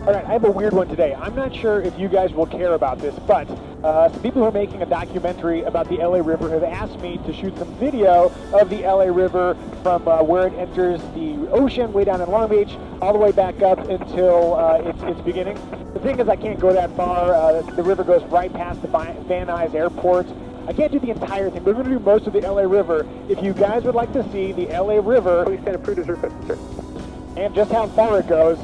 All right, I have a weird one today. I'm not sure if you guys will care about this, but some people who are making a documentary about the LA River have asked me to shoot some video of the LA River from where it enters the ocean way down in Long Beach all the way back up until its beginning. The thing is, I can't go that far. The river goes right past the Van Nuys Airport. I can't do the entire thing. We're going to do most of the LA River. If you guys would like to see the LA River, please send approved as requested, sir. And just how far it goes,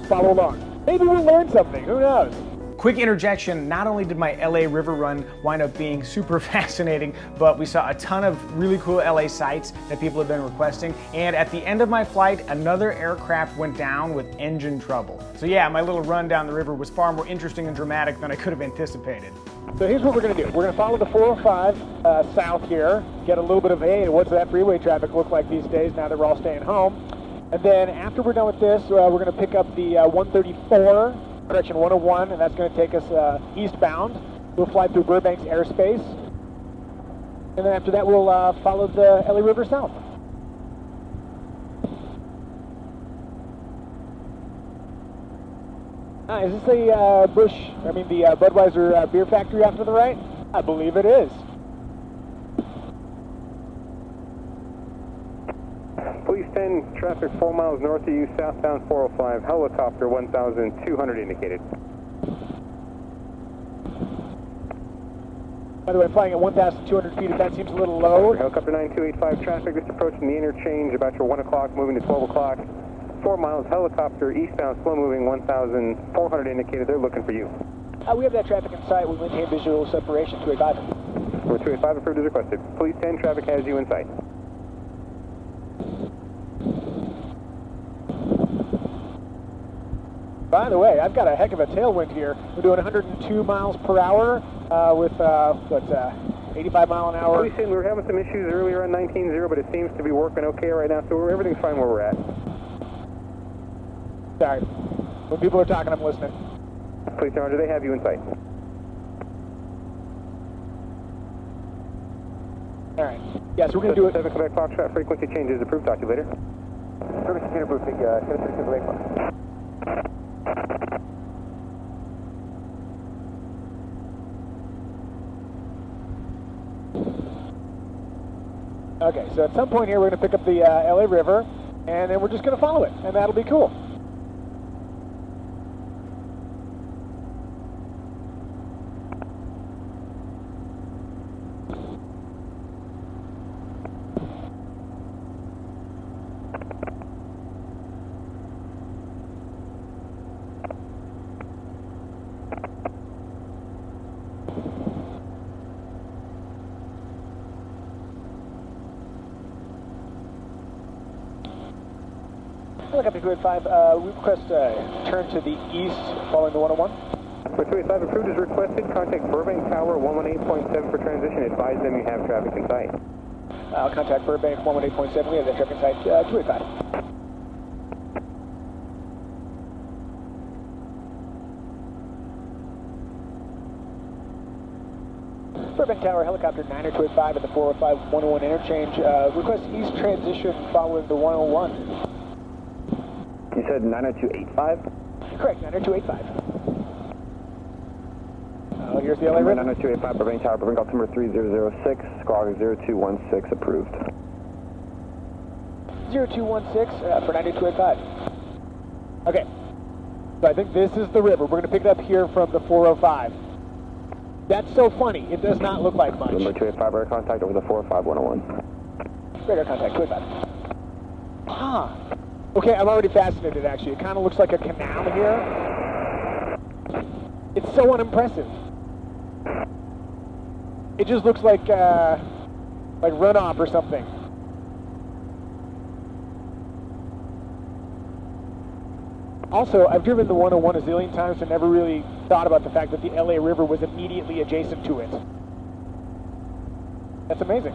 follow along. Maybe we'll learn something, who knows? Quick interjection, not only did my LA River run wind up being super fascinating, but we saw a ton of really cool LA sights that people have been requesting. And at the end of my flight, another aircraft went down with engine trouble. So yeah, my little run down the river was far more interesting and dramatic than I could have anticipated. So here's what we're going to do. We're going to follow the 405 south here, get a little bit of, hey, what's that freeway traffic look like these days now that we're all staying home. And then after we're done with this, we're going to pick up the 101, and that's going to take us eastbound. We'll fly through Burbank's airspace. And then after that, we'll follow the LA River south. Is this the the Budweiser beer factory off to the right? I believe it is. Please send traffic 4 miles north of you, southbound 405, helicopter 1,200 indicated. By the way, flying at 1,200 feet, if that seems a little low. Helicopter 9285 traffic just approaching the interchange about your 1 o'clock, moving to 12 o'clock. 4 miles, helicopter eastbound, slow moving 1,400 indicated. They're looking for you. We have that traffic in sight. We maintain visual separation, 285. We're 285 approved as requested. Please send traffic has you in sight. By the way, I've got a heck of a tailwind here. We're doing 102 miles per hour with, 85 mile an hour. Please send, we were having some issues earlier on 19.0, but it seems to be working okay right now, so everything's fine where we're at. Sorry. When people are talking, I'm listening. Please, Roger, they have you in sight. All right. Yes, we're going to do it. 7 Quebec Foxtrot frequency changes approved. Talk to you later. Service computer booth, big 736 Quebec Fox. Okay, so at some point here, we're going to pick up the LA River, and then we're just going to follow it, and that'll be cool. Helicopter 285, we request turn to the east following the 101. For 285 approved as requested, contact Burbank Tower 118.7 for transition. Advise them you have traffic in sight. I'll contact Burbank 118.7. We have that traffic in sight. 285. Burbank Tower, helicopter 90285 at the 405-101 interchange. Request east transition following the 101. You said 90285? Correct, 90285. Here's the LA River. 90285, Burbank Tower, Burbank altimeter 3006, squawk 0216 approved. 0216 for 90285. Okay, so I think this is the river. We're going to pick it up here from the 405. That's so funny. It does not look like much. Number 285, radar contact over the 405-101. Radar contact, 285. Huh. Okay, I'm already fascinated, actually. It kind of looks like a canal here. It's so unimpressive. It just looks like runoff or something. Also, I've driven the 101 a zillion times and never really thought about the fact that the LA River was immediately adjacent to it. That's amazing.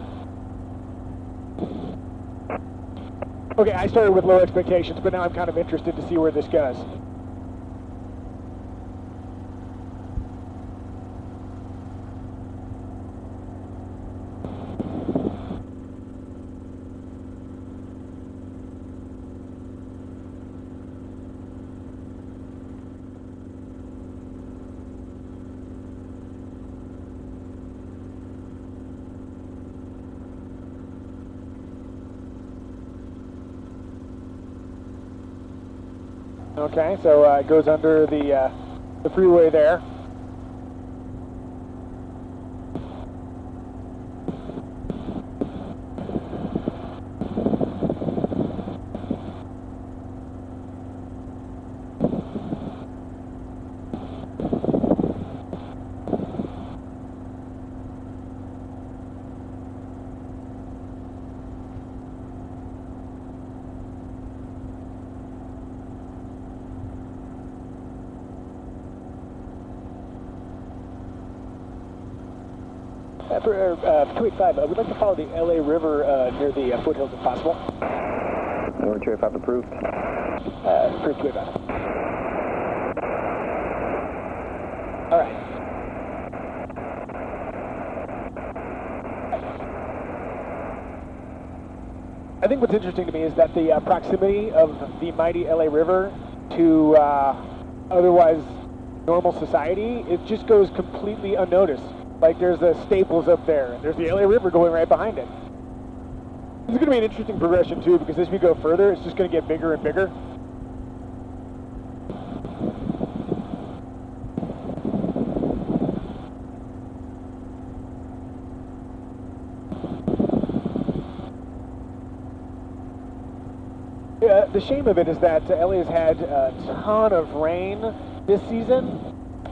Okay, I started with low expectations, but now I'm kind of interested to see where this goes. Okay, so it goes under the freeway there. For 285, we'd like to follow the LA River near the foothills if possible. Number 285 approved. Approved 285. All right. I think what's interesting to me is that the proximity of the mighty LA River to otherwise normal society, it just goes completely unnoticed. Like there's the Staples up there, and there's the LA River going right behind it. This is going to be an interesting progression too, because as we go further, it's just going to get bigger and bigger. The shame of it is that LA has had a ton of rain this season.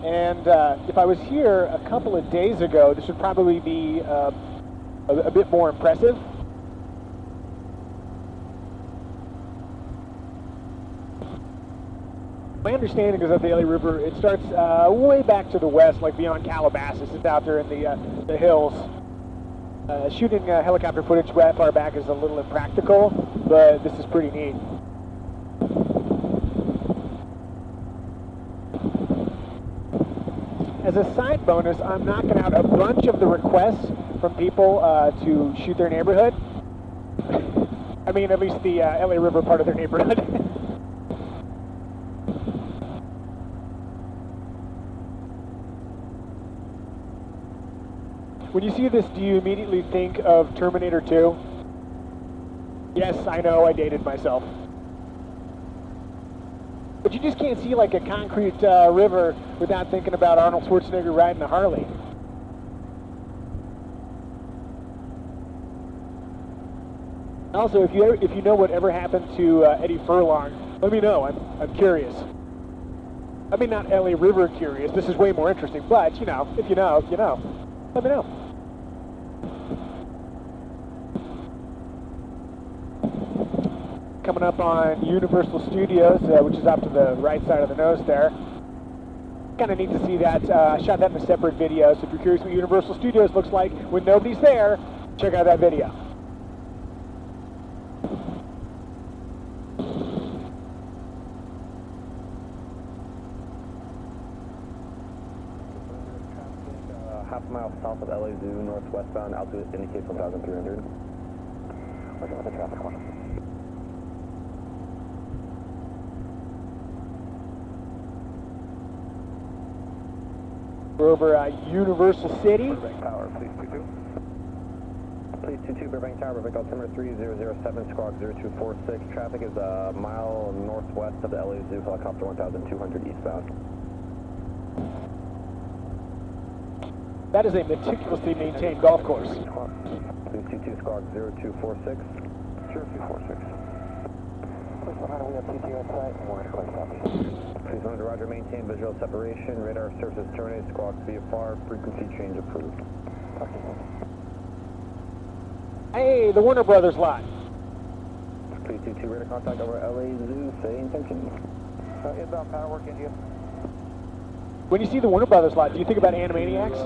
And if I was here a couple of days ago, this would probably be a bit more impressive. My understanding is that the LA River, it starts way back to the west, like beyond Calabasas. It's out there in the hills. Shooting helicopter footage that far back is a little impractical, but this is pretty neat. As a side bonus, I'm knocking out a bunch of the requests from people to shoot their neighborhood. I mean, at least the LA River part of their neighborhood. When you see this, do you immediately think of Terminator 2? Yes, I know, I dated myself. But you just can't see like a concrete river without thinking about Arnold Schwarzenegger riding a Harley. Also, if you know whatever happened to Eddie Furlong, let me know. I'm curious. I mean, not LA River curious. This is way more interesting. But you know, if you know, you know. Let me know. Coming up on Universal Studios, which is off to the right side of the nose there. Kind of neat to see that. I shot that in a separate video, so if you're curious what Universal Studios looks like when nobody's there, check out that video. Half a mile south of LA Zoo, northwestbound, altitude indicates 1,300. Working with the traffic one. We're over Universal City. Burbank Tower, please 22. Please 22, Burbank Tower, Burbank altimeter 3007, squawk 0246. Traffic is a mile northwest of the LA Zoo, helicopter 1,200 eastbound. That is a meticulously maintained golf course. Please 22, squawk 0246. 0246. Please 100, we have TT on site, and we're going to close copy. Please 100, roger, maintain visual separation, radar services terminate, squawk VFR, frequency change approved. Hey, the Warner Brothers lot. Please 22, radar contact over LA Zoo, say intention. Inbound power work, India. When you see the Warner Brothers lot, do you think about Animaniacs?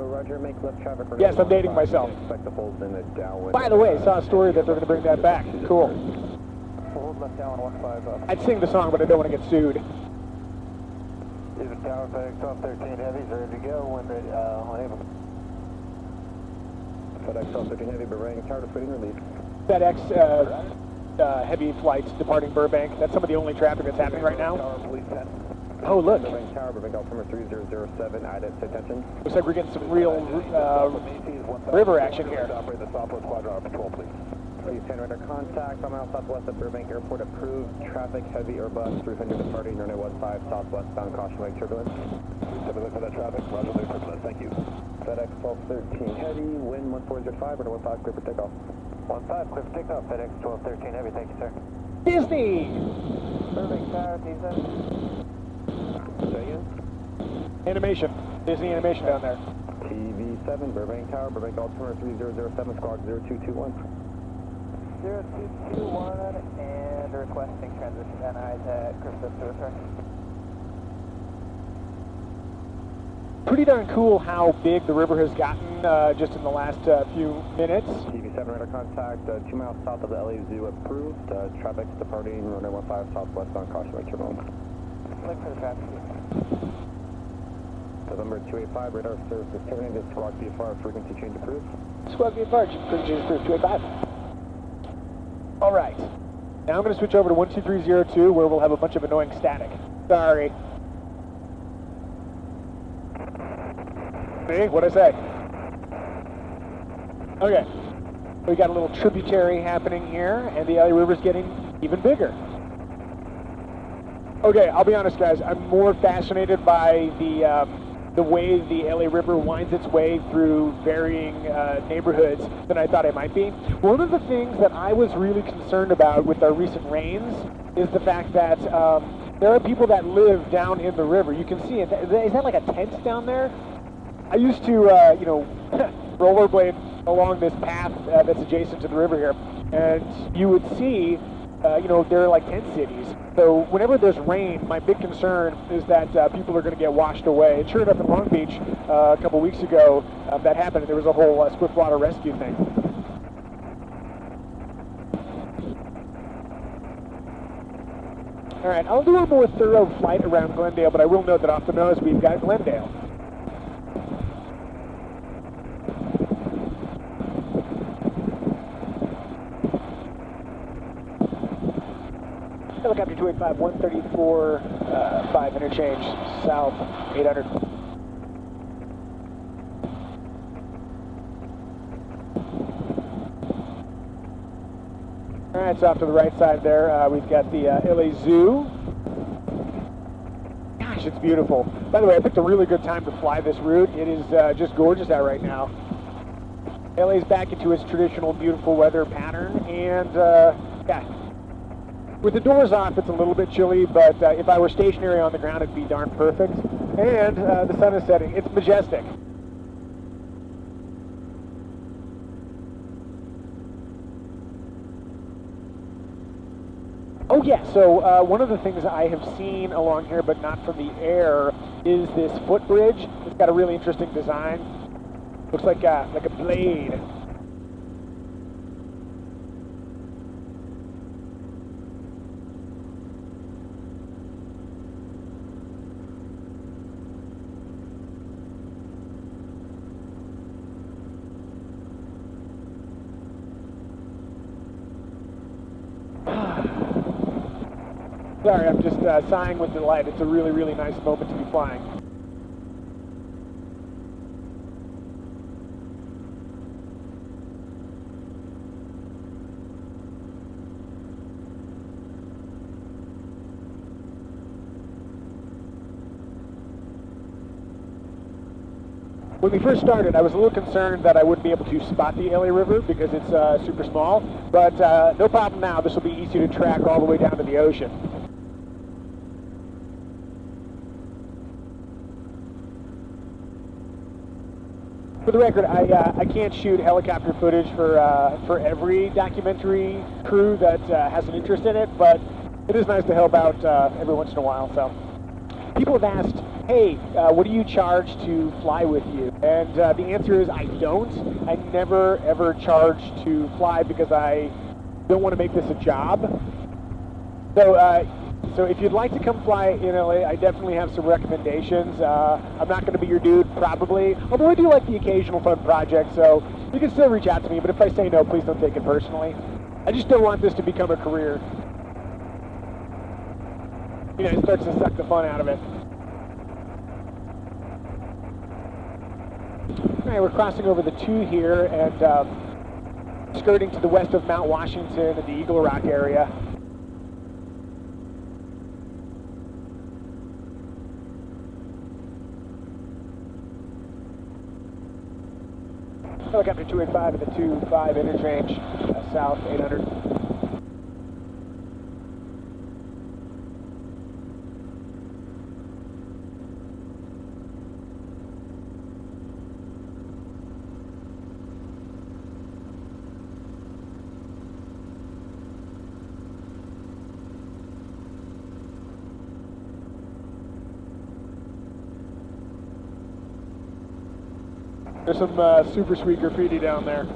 Roger, make left traffic. Yes, I'm dating myself. Expect the holds in the downwind. By the way, I saw a story that they're going to bring that back. Cool. Hold left down 15. I'd sing the song, but I don't want to get sued. These are Tower FedEx off 13 heavies, ready to go when they unable. FedEx off 13 heavy, Burbank Tower waiting relief. FedEx heavy flights departing Burbank. That's some of the only traffic that's happening right now. Tower, police 10. Oh, look. Burbank Tower, Burbank altimeter 3007, IDET, attention. Looks like we're getting some real river action here. Operate the Southwest Quadrant patrol, please. Please stand radar contact. 5 miles southwest of Burbank Airport. Approved. Traffic heavy or bus. 300 departing. Runway 15 southwestbound. Caution wake turbulence. Have a look for that traffic. Roger, wake turbulence. Thank you. FedEx 1213 heavy. Wind 1405. Runway 15 clear for takeoff. 15 clear for takeoff. FedEx 1213 heavy. Thank you, sir. Disney! Burbank Tower, Disney. Say again? Animation. Disney animation down there. TV7, Burbank Tower, Burbank Altimeter 3007, squawk 0221. 0221 and requesting transition to NIs at Christmas to return. Pretty darn cool how big the river has gotten just in the last few minutes. TV7 radar contact, 2 miles south of the LA Zoo approved. Traffic departing runway 15 southwestbound, caution wake turbulence. Look for the traffic. November 285, radar services terminated, squawk VFR, frequency change approved. Squad VFR, frequency change approved, 285. All right. Now I'm going to switch over to 12302 where we'll have a bunch of annoying static. Sorry. See, what'd I say? Okay. We got a little tributary happening here, and the LA River's getting even bigger. Okay, I'll be honest, guys. I'm more fascinated by the way the LA River winds its way through varying neighborhoods than I thought it might be. One of the things that I was really concerned about with our recent rains is the fact that there are people that live down in the river. You can see it. Is that like a tent down there? I used to, rollerblade along this path that's adjacent to the river here, and you would see, there are like tent cities. So whenever there's rain, my big concern is that people are going to get washed away. And sure enough, in Long Beach, a couple weeks ago, that happened. There was a whole swiftwater rescue thing. All right, I'll do a more thorough flight around Glendale, but I will note that off the nose, we've got Glendale. Helicopter 285, 134, 5 interchange, south, 800. All right, so off to the right side there, we've got the LA Zoo. Gosh, it's beautiful. By the way, I picked a really good time to fly this route. It is just gorgeous out right now. LA's back into its traditional beautiful weather pattern, and yeah. With the doors off, it's a little bit chilly, but if I were stationary on the ground, it'd be darn perfect. And the sun is setting. It's majestic. Oh yeah, so one of the things I have seen along here, but not from the air, is this footbridge. It's got a really interesting design. Looks like a blade. Sorry, I'm just sighing with delight. It's a really, really nice moment to be flying. When we first started, I was a little concerned that I wouldn't be able to spot the LA River because it's super small, but no problem now. This will be easy to track all the way down to the ocean. For the record, I can't shoot helicopter footage for every documentary crew that has an interest in it, but it is nice to help out every once in a while. So, people have asked, hey, what do you charge to fly with you? And the answer is I don't. I never ever charge to fly because I don't want to make this a job. So if you'd like to come fly in LA, I definitely have some recommendations. I'm not going to be your dude, probably, although I do like the occasional fun project, so you can still reach out to me, but if I say no, please don't take it personally. I just don't want this to become a career. It starts to suck the fun out of it. All right, we're crossing over the 2 here, and skirting to the west of Mount Washington and the Eagle Rock area. Helicopter 285 at the 25 interchange, south 800. There's some super sweet graffiti down there.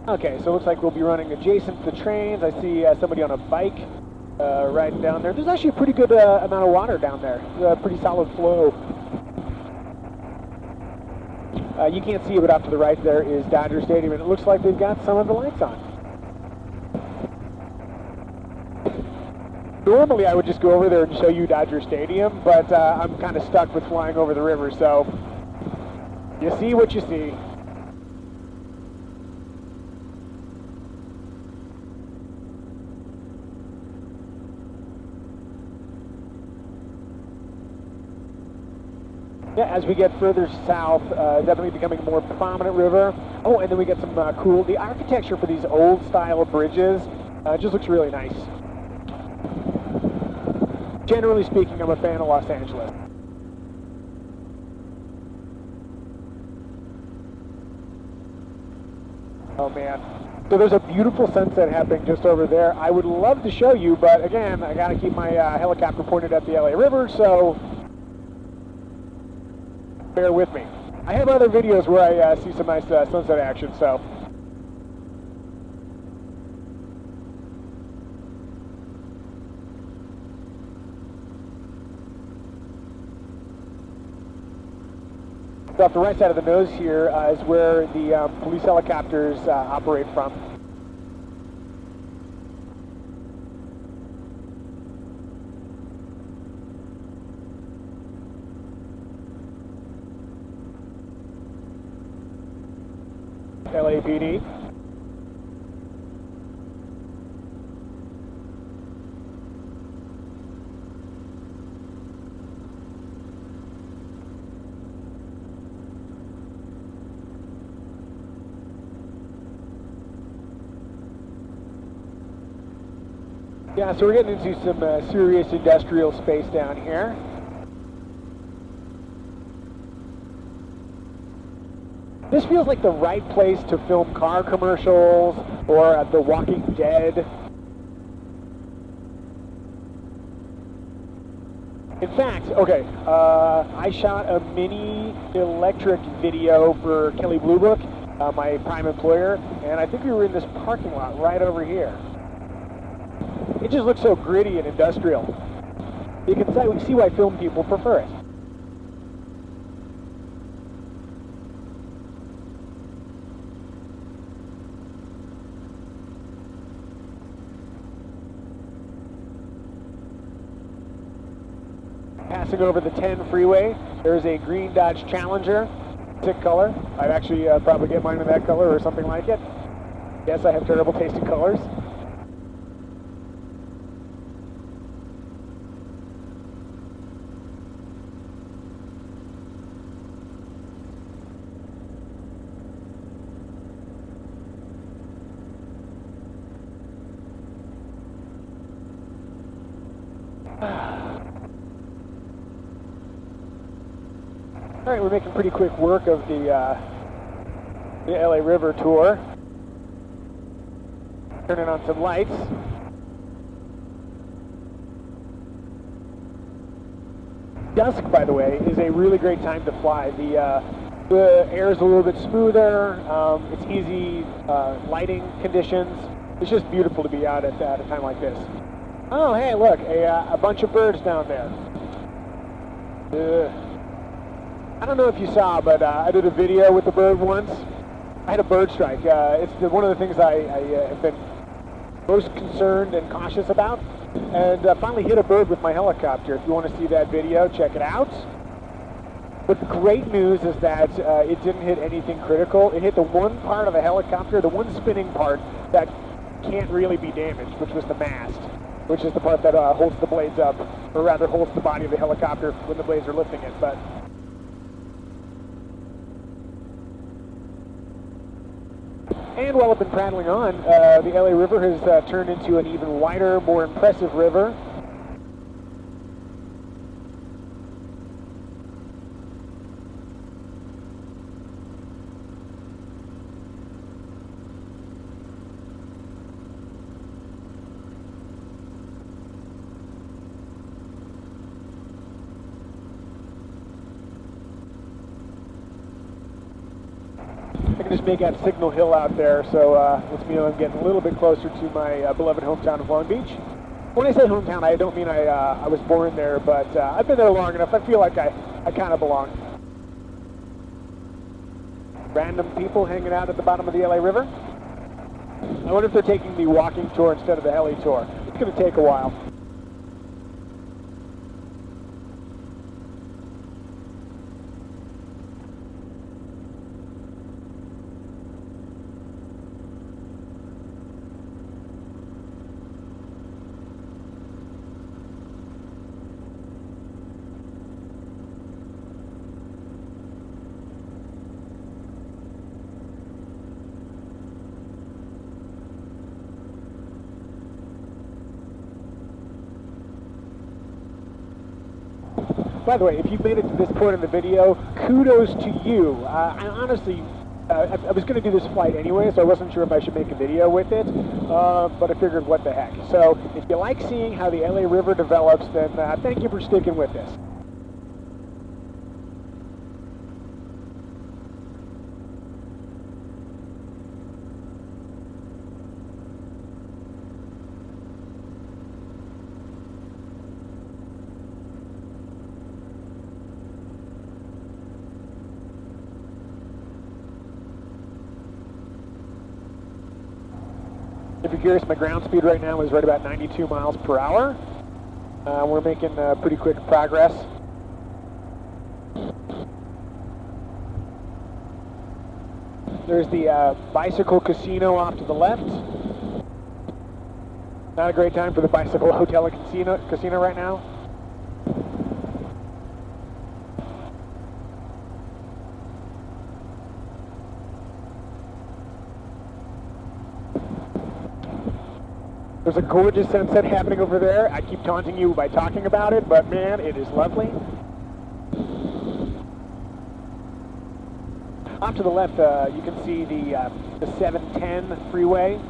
Okay, so it looks like we'll be running adjacent to the trains. I see somebody on a bike riding down there. There's actually a pretty good amount of water down there. Pretty solid flow. You can't see it, but off to the right there is Dodger Stadium, and it looks like they've got some of the lights on. Normally I would just go over there and show you Dodger Stadium, but I'm kind of stuck with flying over the river, so you see what you see. Yeah, as we get further south, definitely becoming a more prominent river. Oh, and then we get some cool, the architecture for these old style bridges just looks really nice. Generally speaking, I'm a fan of Los Angeles. Oh man. So there's a beautiful sunset happening just over there. I would love to show you, but again, I gotta keep my helicopter pointed at the LA River, so bear with me. I have other videos where I see some nice sunset action, so. So off the right side of the nose here is where the police helicopters operate from. LAPD. Yeah, so we're getting into some serious industrial space down here. This feels like the right place to film car commercials or The Walking Dead. In fact, okay, I shot a mini electric video for Kelly Blue Book, my prime employer, and I think we were in this parking lot right over here. It just looks so gritty and industrial. You can see why film people prefer it. Passing over the 10 freeway, there's a green Dodge Challenger, sick color. I'd actually probably get mine in that color or something like it. Yes, I have terrible taste in colors. All right, we're making pretty quick work of the LA River tour. Turning on some lights. Dusk, by the way, is a really great time to fly. The air is a little bit smoother. It's easy lighting conditions. It's just beautiful to be out at a time like this. Oh, hey, look, a bunch of birds down there. I don't know if you saw, but I did a video with a bird once. I had a bird strike. It's one of the things I have been most concerned and cautious about. And finally hit a bird with my helicopter. If you want to see that video, check it out. But the great news is that it didn't hit anything critical. It hit the one part of the helicopter, the one spinning part that can't really be damaged, which was the mast, which is the part that holds the blades up, or rather holds the body of the helicopter when the blades are lifting it. But and while I've been prattling on, the LA River has turned into an even wider, more impressive river. I can just make out Signal Hill out there, so lets me know I'm getting a little bit closer to my beloved hometown of Long Beach. When I say hometown, I don't mean I was born there, but I've been there long enough. I feel like I kind of belong. Random people hanging out at the bottom of the LA River. I wonder if they're taking the walking tour instead of the heli tour. It's going to take a while. By the way, if you've made it to this point in the video, kudos to you. I honestly, I was going to do this flight anyway, so I wasn't sure if I should make a video with it, but I figured what the heck. So if you like seeing how the LA River develops, then thank you for sticking with this. If you're curious, my ground speed right now is right about 92 miles per hour. We're making pretty quick progress. There's the bicycle casino off to the left. Not a great time for the bicycle hotel and casino right now. There's a gorgeous sunset happening over there. I keep taunting you by talking about it, but man, it is lovely. Off to the left, you can see the 710 freeway.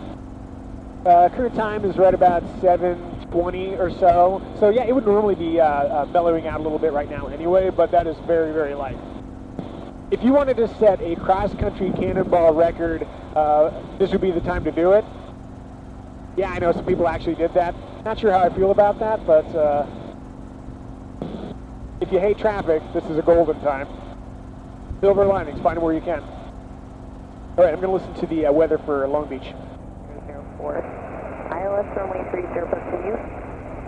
Current time is right about 7:20 or so. So yeah, it would normally be mellowing out a little bit right now anyway, but that is very, very light. If you wanted to set a cross-country cannonball record, this would be the time to do it. Yeah, I know some people actually did that. Not sure how I feel about that, but if you hate traffic, this is a golden time. Silver linings, find them where you can. All right, I'm going to listen to the weather for Long Beach. 304. ILS runway 30, continue.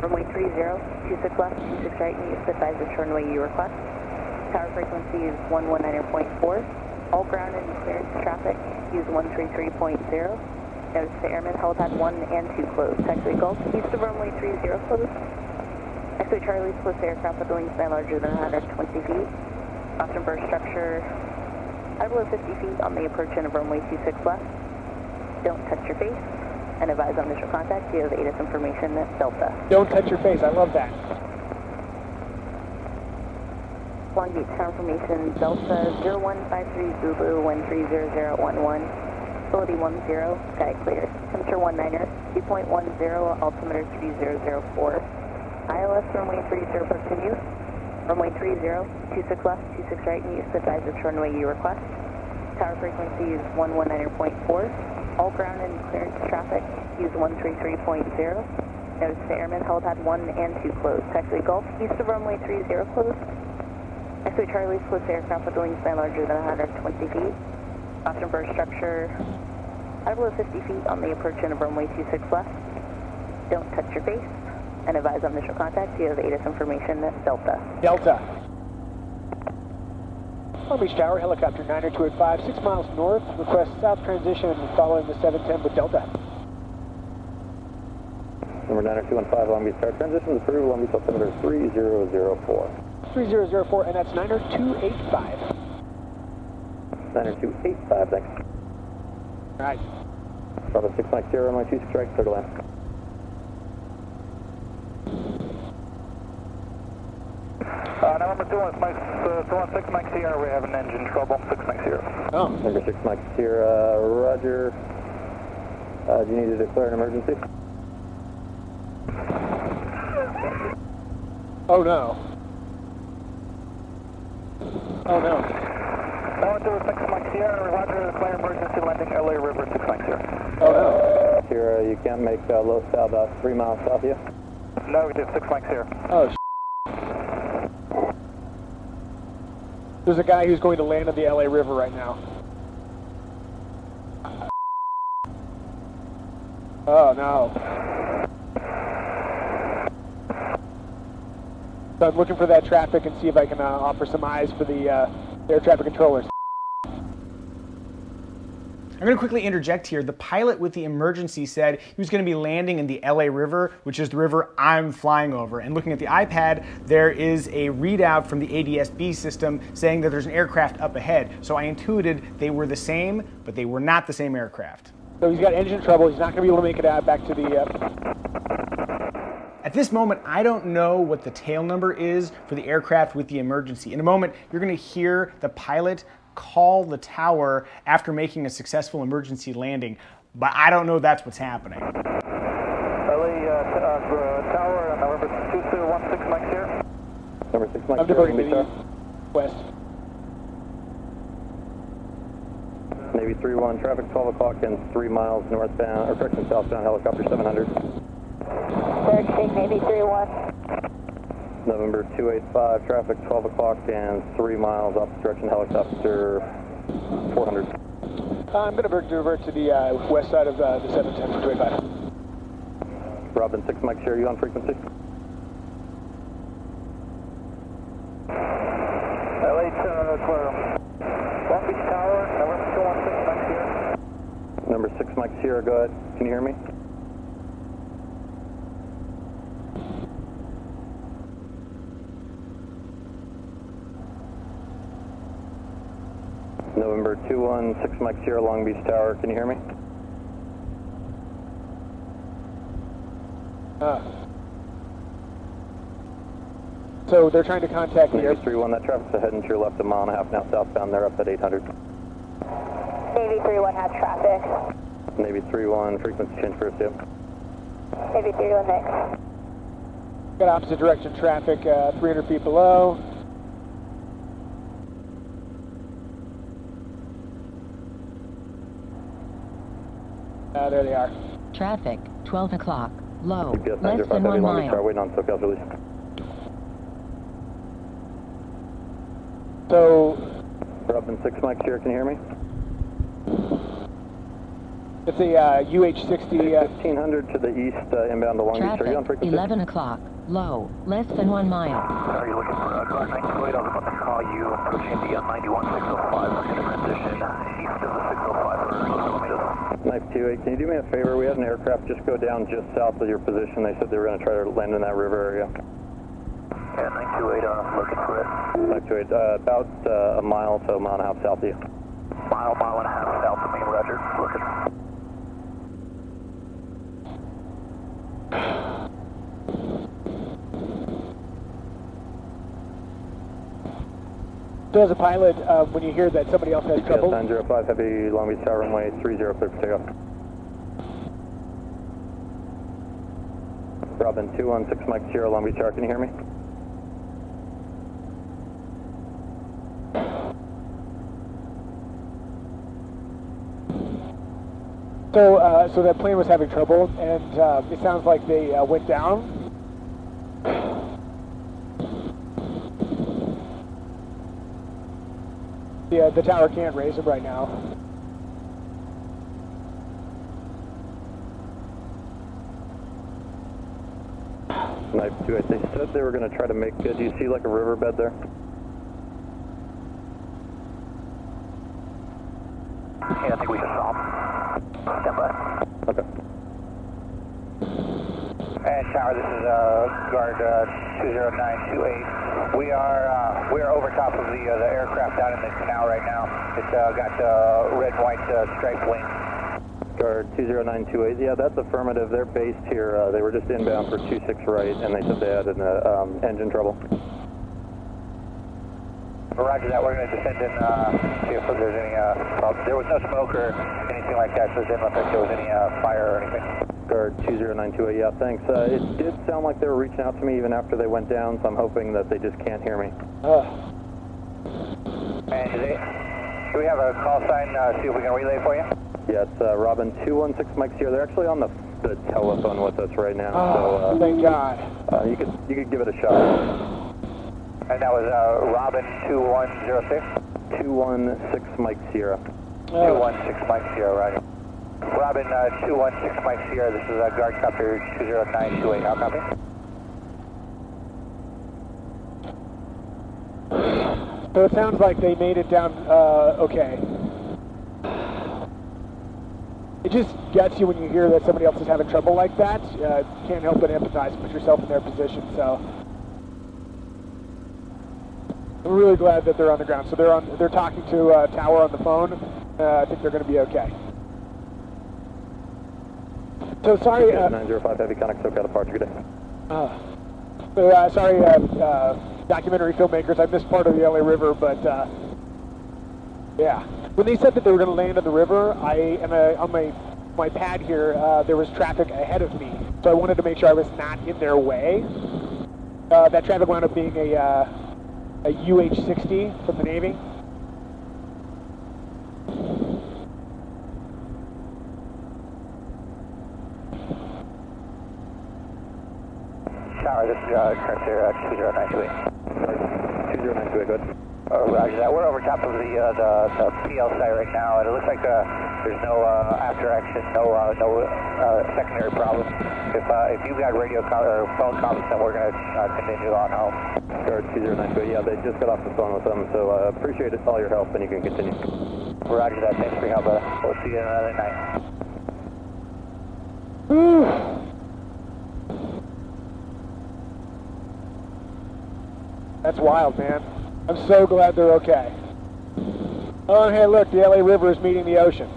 Runway 30, 26 left, 26 right, and use the size of runway you request. Tower frequency is 119.4. All ground and clearance traffic, use 133.0. Notice the airman helipad 1 and 2 closed. Taxiway Gulf, east of runway 30 closed. Taxiway Charlie, close to aircraft with a wingspan larger than 120 feet. Austin burst structure at below 50 feet on the approach end of runway 26 left. Don't touch your face. And advise on initial contact. You have ATIS information at Delta. Don't touch your face, I love that. Long Beach confirmation Delta 0153 Zulu 130011. Facility 10, sky clear. Temperature 19er, 2.10, altimeter 3004. ILS runway 30, continue. Runway 30, 26 left, 26 right, and use the advise which runway you request. Tower frequency is 119.4. All ground and clearance traffic use 133.0. Notice the airman helipad 1 and 2 closed. Taxi Golf east of runway 30 closed. Taxi Charlie's closed to aircraft with a wingspan larger than 120 feet. Caution for structure out below 50 feet on the approach end of runway 26 left. Don't touch your face. And advise on initial contact. You have ATIS information at Delta. Delta. Long Beach Tower, helicopter 90285, 6 miles north. Request south transition following the 710 with Delta. Number 90215, Long Beach Tower, transition is approved, Long Beach altimeter 3004. 3004, and that's 90285. 90285, thanks. All right. Bravo 6 Mike 0, runway 26 right, clear to land. Number 216 Mike Sierra, we have an engine trouble, 6 Mike Sierra. Oh. Number 6 Mike Sierra, roger. Do you need to declare an emergency? Oh no. Oh no. Number 6 Mike Sierra, roger, declare emergency landing LA River, 6 Mike Sierra. Oh no. Sierra, you can't make low sal about 3 miles south of you? No, we did 6 Mike Sierra. Oh, there's a guy who's going to land on the LA River right now. Oh no. So I'm looking for that traffic and see if I can offer some eyes for the air traffic controllers. I'm going to quickly interject here. The pilot with the emergency said he was going to be landing in the LA River, which is the river I'm flying over. And looking at the iPad, there is a readout from the ADS-B system saying that there's an aircraft up ahead. So I intuited they were the same, but they were not the same aircraft. So he's got engine trouble. He's not going to be able to make it out back to the... At this moment, I don't know what the tail number is for the aircraft with the emergency. In a moment, you're going to hear the pilot call the tower after making a successful emergency landing, but I don't know that's what's happening. LA Tower, November 2216 Mike Sierra. Number 6 Mike I'm Sierra, diverting to the west. Navy 31, traffic 12 o'clock and 3 miles northbound, or correction, southbound, helicopter 700. Correction, Navy 31. November 285, traffic 12 o'clock and 3 miles opposite direction, helicopter 400. I'm going to revert to the west side of the 710 for 285. Robin 6 Mike Sierra, you on frequency? LA clear. Long Beach Tower, November 216 Mike Sierra. Number 6 Mike Sierra, go ahead. Can you hear me? November 216 Mike Sierra, Long Beach Tower, can you hear me? So they're trying to contact the Navy 31, that traffic's ahead into your left a mile and a half now southbound, they're up at 800. Navy 31 has traffic. Navy 31, frequency change first, yep. Navy 31 next. Got opposite direction traffic 300 feet below. There they are. Traffic, 12 o'clock, low, CBS less than 1 Long Beach Tower, mile. waiting on SoCal's release. So Robin 6 Mike Sierra, can you hear me? it's a UH-60. 1500 to the east, inbound to Long Beach. Are you on Traffic, frequency? 11 o'clock, low, less than 1 mile. Are you looking for car 928? I was about to call you, approaching the 91605. We're going to transition east of the 605 for kilometers. Knife 28, can you do me a favor? We had an aircraft just go down just south of your position. They said they were going to try to land in that river area. Yeah, 928, looking for it. Knife 28, about a mile to a mile and a half south of you. Mile and a half south of me, roger. Looking. So as a pilot, when you hear that somebody else has trouble, 905 Heavy, Long Beach Tower, runway 30, clear for takeoff. Robin 216 Mike Sierra, Long Beach Tower, can you hear me? So that plane was having trouble, and it sounds like they went down. Yeah, the tower can't raise them right now. Knife 28, they said they were going to try to make, do you see like a riverbed there? Yeah, I think we just saw him. Stand by. Okay. And Tower, this is guard 20928. We are over top of the aircraft down in the canal right now. It's got red and white striped wings. Guard 20928, yeah, that's affirmative. They're based here. They were just inbound for 26 right, and they said they had an engine trouble. Roger that. We're going to descend in, see if there's any problems. There was no smoke or anything like that, so it didn't look like there was any fire or anything. Guard 20928, yeah, thanks. It did sound like they were reaching out to me even after they went down, so I'm hoping that they just can't hear me. And do we have a call sign, see if we can relay for you? Yeah, it's Robin 216 Mike here. They're actually on the telephone with us right now. Oh, so, thank God. You could give it a shot. And that was Robin 2106? 216 Mike Sierra. 216 Mike Sierra, right. Robin 216 Mike Sierra, this is guard copter 20928, how copy? So it sounds like they made it down, okay. It just gets you when you hear that somebody else is having trouble like that. You can't help but empathize, put yourself in their position, so. I'm really glad that they're on the ground. So they're talking to Tower on the phone. I think they're going to be okay. So sorry. 905 Heavy Connect SoCal departure. Good day. Sorry, documentary filmmakers. I missed part of the LA River, but yeah. When they said that they were going to land on the river, on my pad here, there was traffic ahead of me, so I wanted to make sure I was not in their way. That traffic wound up being a UH-60 from the Navy. Tower, this is current here 20928. 20928, go ahead. Roger that. We're over top of the PL site right now, and it looks like there's no after action, no secondary problems. If you've got radio or phone comments, then we're going to continue on home. Guard 20928, yeah, they just got off the phone with them, so appreciate all your help, and you can continue. Roger that. Thanks for your help, brother. We'll see you another night. That's wild, man. I'm so glad they're okay. Oh, and hey, look, the LA River is meeting the ocean.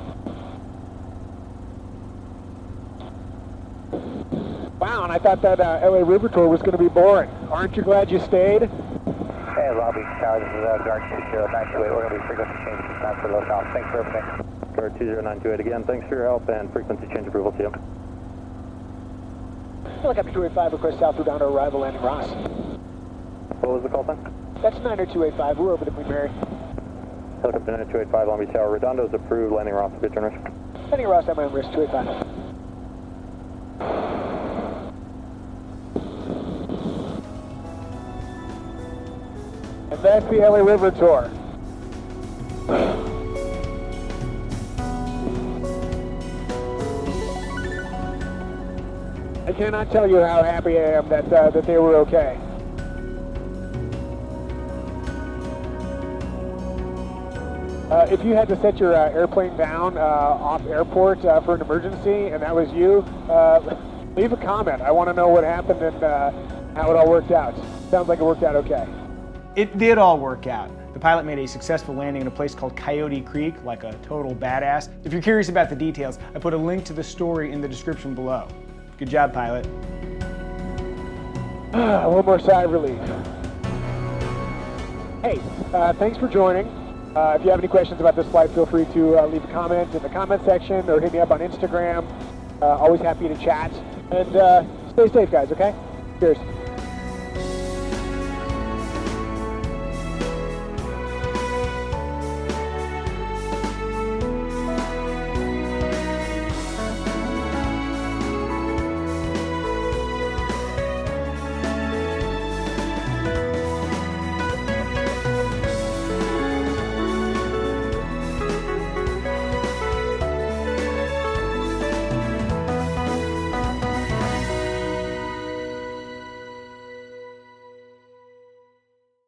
Wow, and I thought that LA River tour was going to be boring. Aren't you glad you stayed? Hey, Lobby Tower, this is guard 20928. We're going to be frequency change this time for locale. Thanks for everything. Guard 20928 again, thanks for your help and frequency change approval to you. Helicopter 285 request southward down to arrival landing Ross. What was the call sign? That's 90285. We're over the Queen Mary. Helicopter 9285, Long Beach Tower. Redondo is approved. Landing Ross, good turn risk. Landing Ross at my own risk, 285. And that's the LA River tour. I cannot tell you how happy I am that they were okay. If you had to set your airplane down off airport for an emergency, and that was you, leave a comment. I want to know what happened and how it all worked out. Sounds like it worked out okay. It did all work out. The pilot made a successful landing in a place called Coyote Creek, like a total badass. If you're curious about the details, I put a link to the story in the description below. Good job, pilot. One more sigh of relief. Hey, thanks for joining. If you have any questions about this flight, feel free to leave a comment in the comment section or hit me up on Instagram. Always happy to chat. And stay safe, guys, okay? Cheers.